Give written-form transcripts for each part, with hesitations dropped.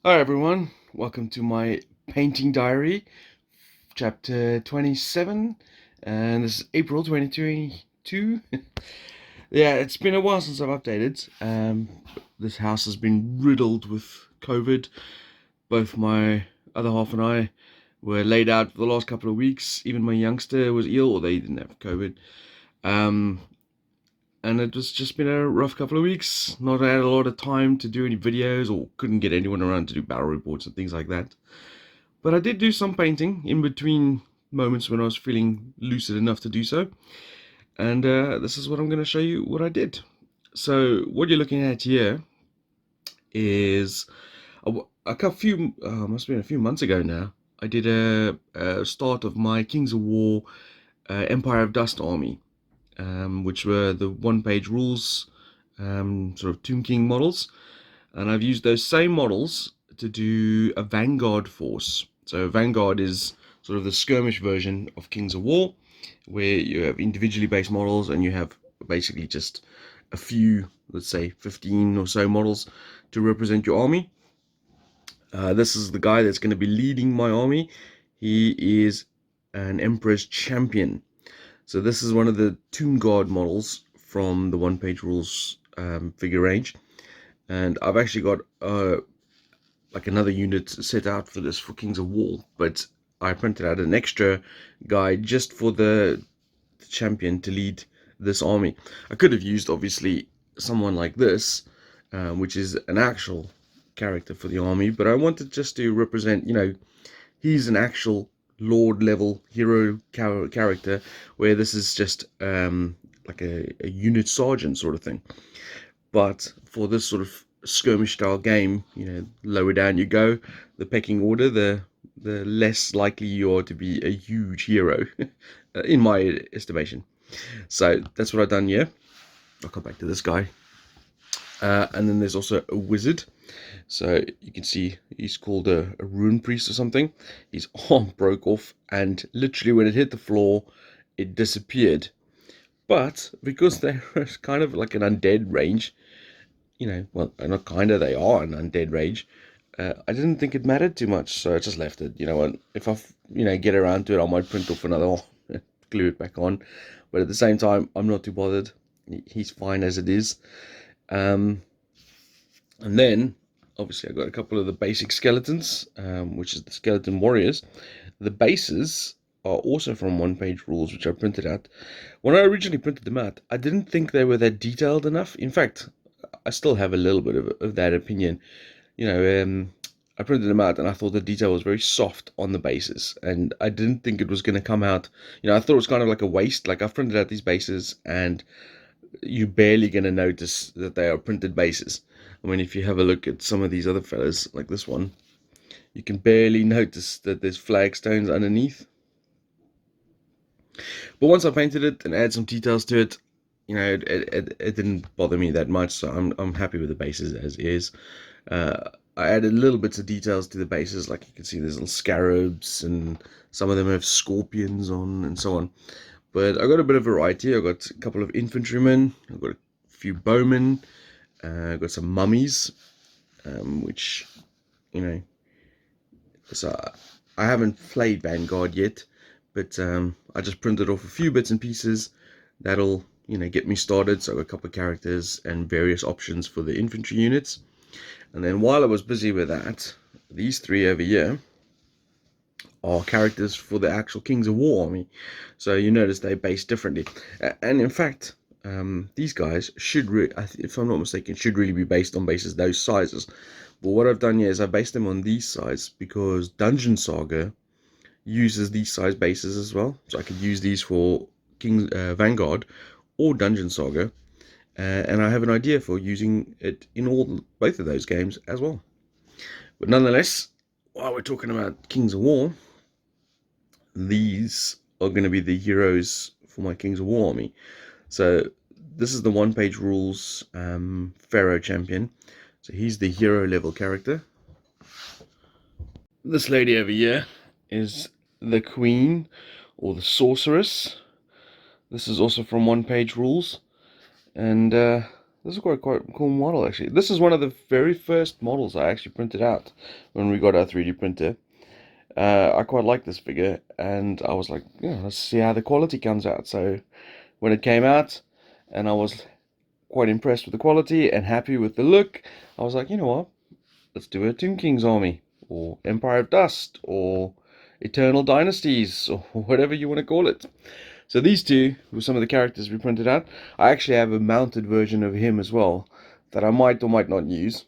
Hi everyone, welcome to my painting diary, chapter 27, and this is April 2022. Yeah, it's been a while since I've updated. This house has been riddled with COVID. Both my other half and I were laid out for the last couple of weeks. Even my youngster was ill, or they didn't have COVID. Um, and it was just been a rough couple of weeks. Not had a lot of time to do any videos, or couldn't get anyone around to do battle reports and things like that. But I did do some painting in between moments when I was feeling lucid enough to do so. And this is what I'm going to show you what I did. So what you're looking at here is must have been a few months ago now. I did a start of my Kings of War Empire of Dust army, which were the one-page rules, sort of Tomb King models. And I've used those same models to do a Vanguard force. So Vanguard is sort of the skirmish version of Kings of War, where you have individually based models and you have basically just a few, let's say 15 or so models to represent your army. This is the guy that's going to be leading my army. He is an Emperor's Champion. So this is one of the Tomb Guard models from the one-page rules figure range. And I've actually got like another unit set out for this for Kings of War, but I printed out an extra guide just for the champion to lead this army. I could have used obviously someone like this, which is an actual character for the army, but I wanted just to represent, he's an actual lord level hero character, where this is just like a unit sergeant sort of thing. But for this sort of skirmish style game, lower down you go, the pecking order, the less likely you are to be a huge hero, in my estimation. So that's what I've done here. I'll come back to this guy. And then there's also a wizard. So you can see he's called a rune priest or something. His arm broke off, and literally when it hit the floor, it disappeared. But because they're kind of like an undead range, well, not kind of, they are an undead range. I didn't think it mattered too much, so I just left it. And if I, get around to it, I might print off another, glue it back on. But at the same time, I'm not too bothered. He's fine as it is. And then, obviously, I got a couple of the basic skeletons, which is the skeleton warriors. The bases are also from one-page rules, which I printed out. When I originally printed them out, I didn't think they were that detailed enough. In fact, I still have a little bit of that opinion. I printed them out and I thought the detail was very soft on the bases, and I didn't think it was going to come out. I thought it was kind of like a waste. Like, I've printed out these bases and you're barely going to notice that they are printed bases. I mean, if you have a look at some of these other fellas, like this one, you can barely notice that there's flagstones underneath. But once I painted it and added some details to it, it didn't bother me that much, so I'm happy with the bases as is. I added little bits of details to the bases, like you can see there's little scarabs, and some of them have scorpions on, and so on. But I got a bit of variety. I got a couple of infantrymen, I've got a few bowmen, I got some mummies, which, so I haven't played Vanguard yet, but I just printed off a few bits and pieces that'll, get me started. So I got a couple of characters and various options for the infantry units. And then while I was busy with that, these three over here are characters for the actual Kings of War army. So you notice they're based differently. And in fact, these guys should, if I'm not mistaken, should really be based on bases those sizes. But what I've done here is I based them on these size because Dungeon Saga uses these size bases as well. So I could use these for Vanguard or Dungeon Saga. And I have an idea for using it in both of those games as well. But nonetheless, while we're talking about Kings of War, these are going to be the heroes for my Kings of War army. So this is the one-page rules Pharaoh champion. So he's the hero level character. This lady over here is the queen or the sorceress. This is also from one-page rules. And This is quite a cool model, actually. This is one of the very first models I actually printed out when we got our 3D printer. I quite like this figure, and I was like, yeah, let's see how the quality comes out. So when it came out, and I was quite impressed with the quality and happy with the look, I was like, you know what? Let's do a Tomb King's Army, or Empire of Dust, or Eternal Dynasties, or whatever you want to call it. So these two were some of the characters we printed out. I actually have a mounted version of him as well that I might or might not use.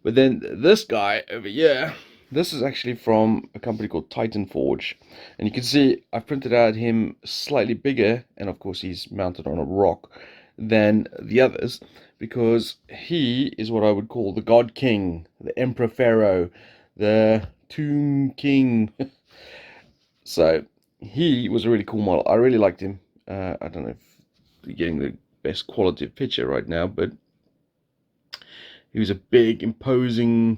But then this guy over here, this is actually from a company called Titan Forge. And you can see I printed out him slightly bigger, and of course he's mounted on a rock, than the others, because he is what I would call the God King, the Emperor Pharaoh, the Tomb King. So he was a really cool model. I really liked him. I don't know if you're getting the best quality of picture right now, but he was a big, imposing,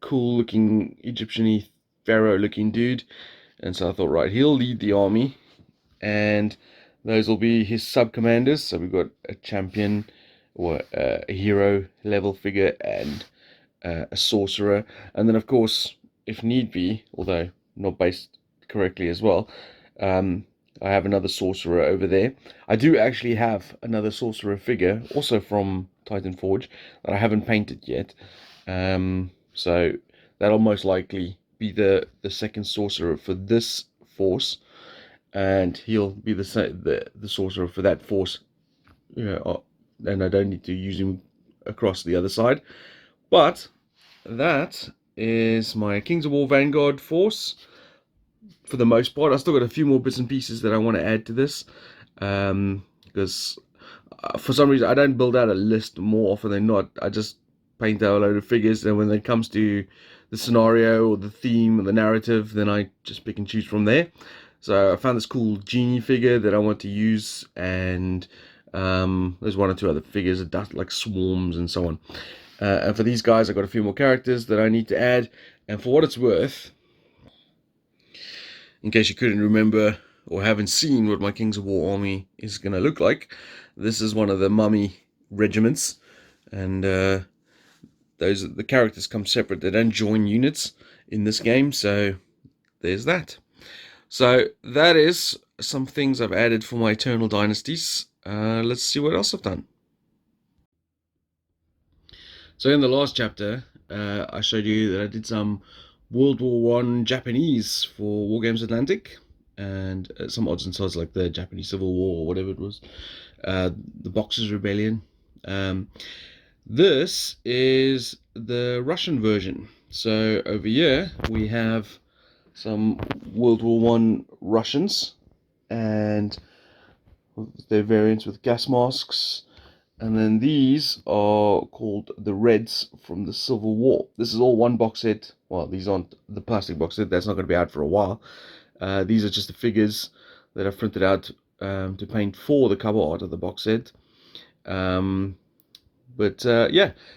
cool looking Egyptian pharaoh looking dude. And so I thought, right, he'll lead the army, and those will be his sub commanders. So we've got a champion, or a hero level figure, and a sorcerer, and then of course, if need be, although not based correctly as well, I have another sorcerer over there. I do actually have another sorcerer figure, also from Titan Forge, that I haven't painted yet. So that'll most likely be the second sorcerer for this force, and he'll be the sorcerer for that force. And I don't need to use him across the other side. But that is my Kings of War Vanguard force for the most part. I still got a few more bits and pieces that I want to add to this, because for some reason I don't build out a list more often than not. I just paint out a load of figures, and when it comes to the scenario or the theme or the narrative, then I just pick and choose from there. So I found this cool genie figure that I want to use, and there's one or two other figures that like swarms and so on. And for these guys, I've got a few more characters that I need to add. And for what it's worth, in case you couldn't remember or haven't seen what my Kings of War army is going to look like, this is one of the mummy regiments. And the characters come separate. They don't join units in this game. So there's that. So that is some things I've added for my Eternal Dynasties. Let's see what else I've done. So in the last chapter, I showed you that I did some World War I Japanese for Wargames Atlantic, and some odds and sods like the Japanese Civil War or whatever it was, the Boxers' Rebellion. This is the Russian version. So over here we have some World War I Russians, and their variants with gas masks. And then these are called the Reds from the Civil War. This is all one box set. Well, these aren't the plastic box set. That's not going to be out for a while. These are just the figures that I've printed out to paint for the cover art of the box set. Yeah.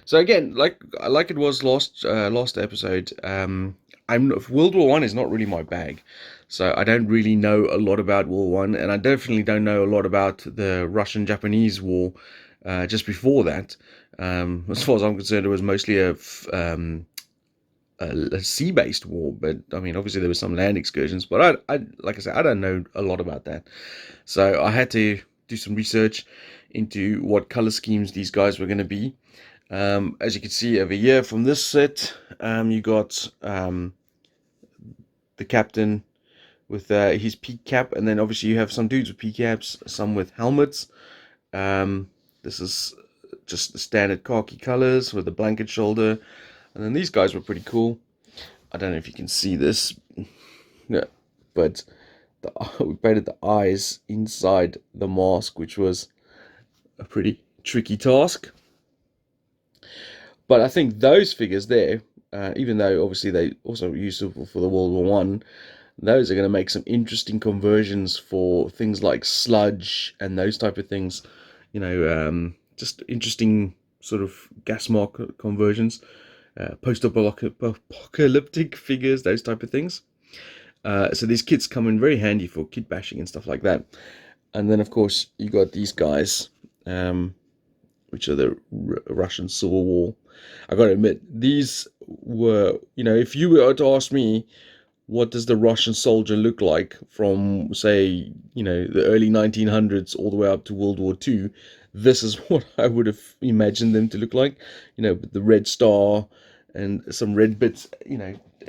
So again, like it was last episode, World War One is not really my bag. So I don't really know a lot about World War One, and I definitely don't know a lot about the Russian-Japanese War. Just before that, as far as I'm concerned, it was mostly a sea-based war. But I mean, obviously there were some land excursions. But I like I said, I don't know a lot about that. So I had to do some research into what color schemes these guys were going to be. As you can see over here from this set, you got the captain with his peak cap, and then obviously you have some dudes with peak caps, some with helmets. This is just the standard khaki colors with the blanket shoulder, and then these guys were pretty cool. I don't know if you can see this, yeah, but we painted the eyes inside the mask, which was a pretty tricky task. But I think those figures there, even though obviously they also useful for the World War One, those are going to make some interesting conversions for things like sludge and those type of things. Just interesting sort of gas mark conversions, post-apocalyptic figures, those type of things. So these kits come in very handy for kit bashing and stuff like that. And then of course you got these guys, which are the Russian Civil War. I gotta admit, these were, if you were to ask me, what does the Russian soldier look like from, say, the early 1900s all the way up to World War II, this is what I would have imagined them to look like, with the red star and some red bits,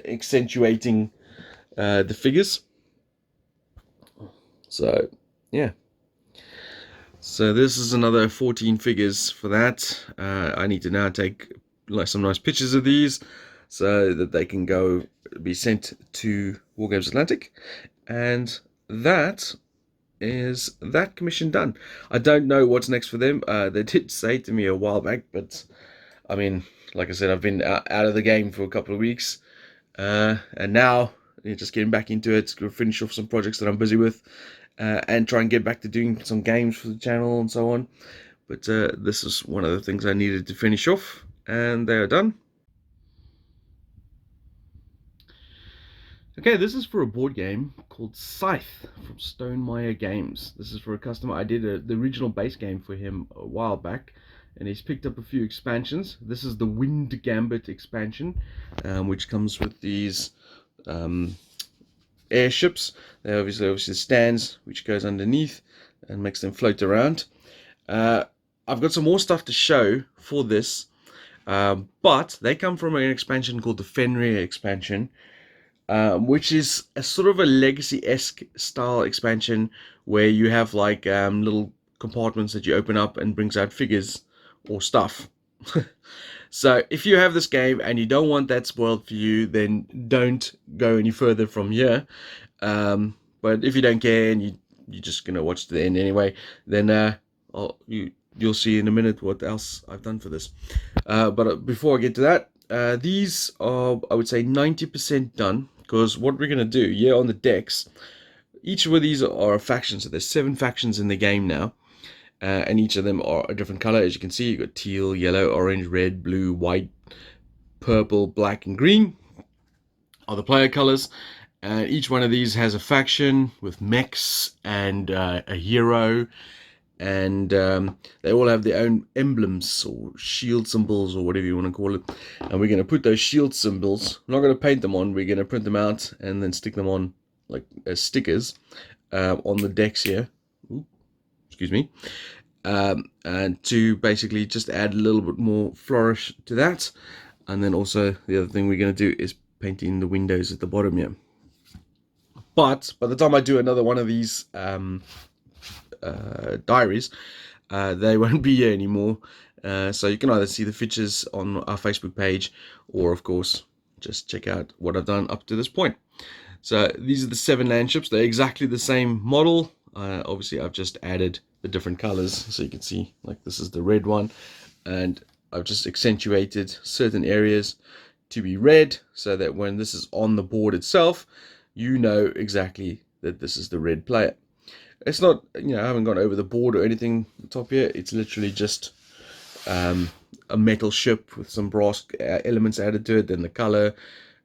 accentuating the figures. So, yeah. So this is another 14 figures for that. I need to now take some nice pictures of these so that they can go be sent to Wargames Atlantic. And that is that commission done. I don't know what's next for them. They did say to me a while back, but I mean, like I said, I've been out of the game for a couple of weeks. And now just getting back into it, to finish off some projects that I'm busy with. And try and get back to doing some games for the channel and so on. But this is one of the things I needed to finish off, and they are done. Okay, this is for a board game called Scythe from Stonemaier Games. This is for a customer. I did the original base game for him a while back, and he's picked up a few expansions. This is the Wind Gambit expansion, which comes with these airships. They obviously stands which goes underneath and makes them float around. I've got some more stuff to show for this, but they come from an expansion called the Fenrir expansion, which is a sort of a legacy-esque style expansion where you have like little compartments that you open up and brings out figures or stuff. So if you have this game and you don't want that spoiled for you, then don't go any further from here. But if you don't care and you're just gonna watch to the end anyway, then you'll see in a minute what else I've done for this. But before I get to that, these are, I would say, 90% done, because what we're gonna do here on the decks, each of these are a faction. So there's 7 factions in the game now. And each of them are a different color. As you can see, you've got teal, yellow, orange, red, blue, white, purple, black, and green are the player colors. And each one of these has a faction with mechs and a hero. And they all have their own emblems or shield symbols or whatever you want to call it. And we're going to put those shield symbols, we're not going to paint them on, we're going to print them out and then stick them on like as stickers on the decks here. Ooh, excuse me. And to basically just add a little bit more flourish to that. And then also the other thing we're going to do is painting the windows at the bottom here. But by the time I do another one of these diaries, they won't be here anymore. So you can either see the features on our Facebook page, or of course just check out what I've done up to this point. So these are the 7 landships. They're exactly the same model. Obviously I've just added the different colors, so you can see like this is the red one, and I've just accentuated certain areas to be red so that when this is on the board itself, you know exactly that this is the red player. It's not, I haven't gone over the board or anything on top here. It's literally just a metal ship with some brass elements added to it, then the color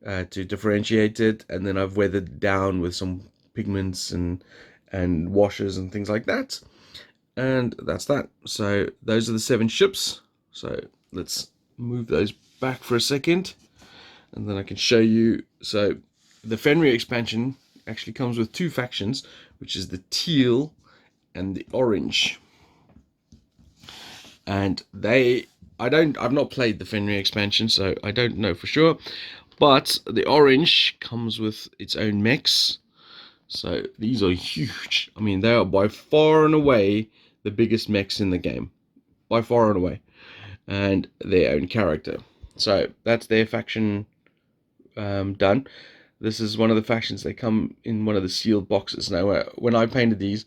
to differentiate it, and then I've weathered it down with some pigments and washes and things like that. And that's that. So those are the 7 ships. So let's move those back for a second, and then I can show you. So the Fenrir expansion actually comes with 2 factions, which is the teal and the orange. And I've not played the Fenrir expansion, so I don't know for sure. But the orange comes with its own mechs. So these are huge. I mean, they are by far and away the biggest mechs in the game. By far and away. And their own character. So that's their faction done. This is one of the factions. They come in one of the sealed boxes. Now, when I painted these,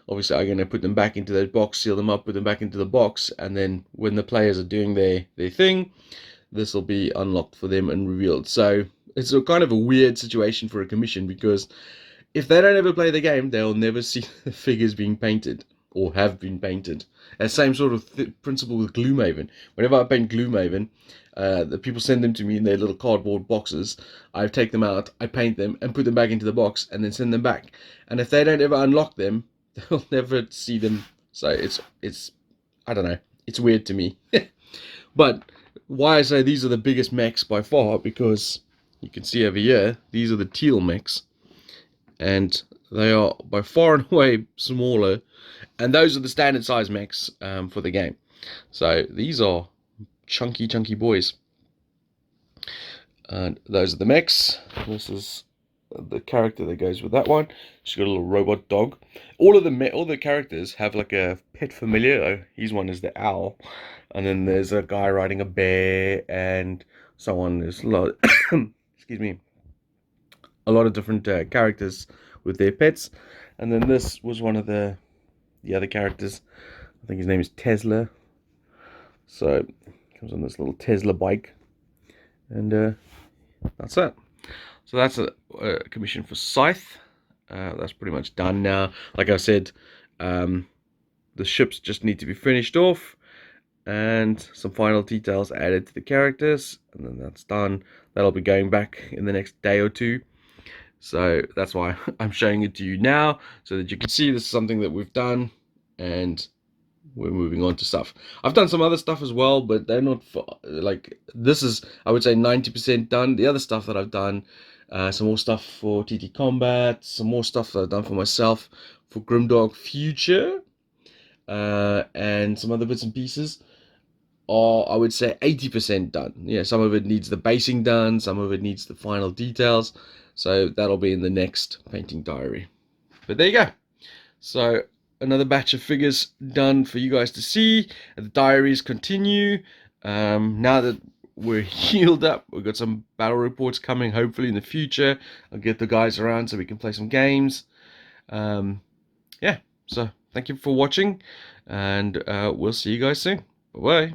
obviously I'm going to put them back into that box, seal them up, put them back into the box, and then when the players are doing their thing, this will be unlocked for them and revealed. So it's a kind of a weird situation for a commission, because if they don't ever play the game, they'll never see the figures being painted or have been painted. And same sort of principle with Gloomhaven. Whenever I paint Gloomhaven, the people send them to me in their little cardboard boxes. I take them out, I paint them, and put them back into the box, and then send them back. And if they don't ever unlock them, they'll never see them. So it's I don't know. It's weird to me. But why I say these are the biggest mechs by far, because you can see over here, these are the teal mechs, and they are by far and away smaller, and those are the standard size mechs for the game. So these are chunky boys, and those are the mechs. This is the character that goes with that one. She's got a little robot dog. All the characters have like a pet familiar. His one is the owl, and then there's a guy riding a bear, and someone is a lot. Excuse me. A lot of different characters with their pets, and then this was one of the other characters. I think his name is Tesla. So comes on this little Tesla bike, and that's it. So that's a commission for Scythe. That's pretty much done now. Like I said, the ships just need to be finished off, and some final details added to the characters, and then that's done. That'll be going back in the next day or two. So that's why I'm showing it to you now, so that you can see this is something that we've done, and we're moving on to stuff. I've done some other stuff as well, but they're not like, this is, I would say, 90% done. The other stuff that I've done, some more stuff for TT Combat, some more stuff that I've done for myself for Grimdark Future, and some other bits and pieces are, I would say, 80% done. Yeah, some of it needs the basing done, some of it needs the final details. So that'll be in the next painting diary. But there you go. So another batch of figures done for you guys to see. The diaries continue. Now that we're healed up, we've got some battle reports coming hopefully in the future. I'll get the guys around so we can play some games. Yeah, so thank you for watching, and we'll see you guys soon. Bye bye.